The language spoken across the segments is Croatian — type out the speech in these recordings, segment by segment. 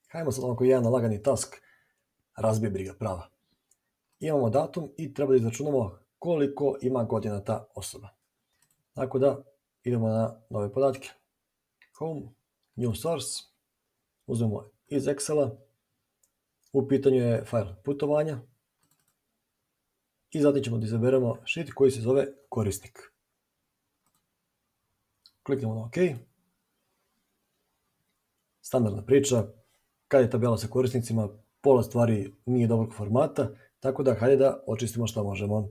Hajmo sad onako jedan lagani task, razbije briga prava. Imamo datum i treba da izračunamo koliko ima godina ta osoba. Tako da idemo na nove podatke. Home, new source, uzmemo iz Excela, u pitanju je file putovanja i zatim ćemo da izaberemo sheet koji se zove korisnik. Kliknemo na OK. Standardna priča, kad je tabela sa korisnicima, pola stvari nije dobrog formata, tako da hajde da očistimo što možemo.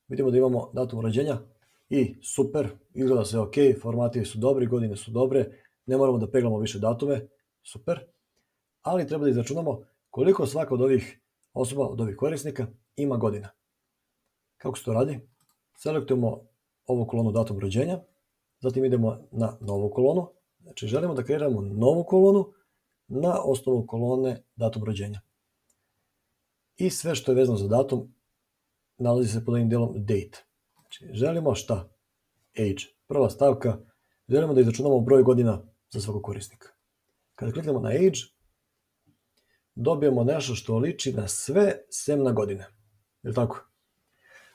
Vidimo da imamo datum rođenja i super, izgleda sve ok, formati su dobri, godine su dobre, ne moramo da peglamo više datume, super, ali treba da izračunamo koliko svaka od ovih osoba, od ovih korisnika ima godina. Kako se to radi? Selektujemo ovu kolonu datum rođenja, zatim idemo na novu kolonu, znači želimo da kreiramo novu kolonu na osnovu kolone datum rođenja. I sve što je vezano za datum nalazi se pod ovim delom date. Znači želimo šta? Age. Prva stavka, želimo da izračunamo broj godina za svakog korisnika. Kada kliknemo na age, dobijemo nešto što liči na sve sem na godine. Je li tako?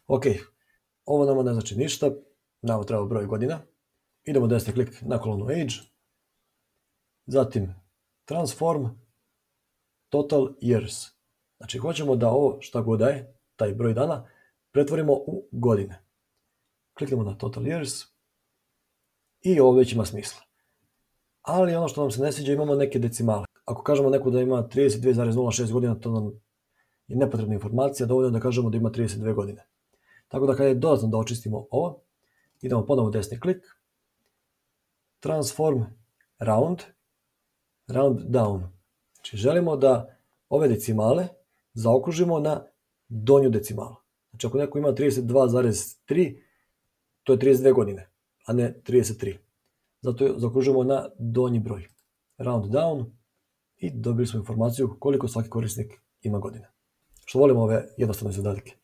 Ok, ovo nama ne znači ništa, nama treba broj godina. Idemo desni klik na kolonu age, zatim transform total years. Znači hoćemo da ovo šta god daje, taj broj dana, pretvorimo u godine. Kliknemo na total years i ovo već ima smisla. Ali ono što nam se ne sviđa, imamo neke decimale. Ako kažemo neko da ima 32,06 godina, to nam je nepotrebna informacija, dovoljno da kažemo da ima 32 godine. Tako da kada je dodatno da očistimo ovo, idemo ponovo desni klik, transform round down. Znači želimo da ove decimale zaokružimo na donju decimalu. Znači ako neko ima 32,3, to je 32 godine, a ne 33. Zato zaokružujemo na donji broj. Round down i dobili smo informaciju koliko svaki korisnik ima godina. Što volimo ove jednostavne zadatke.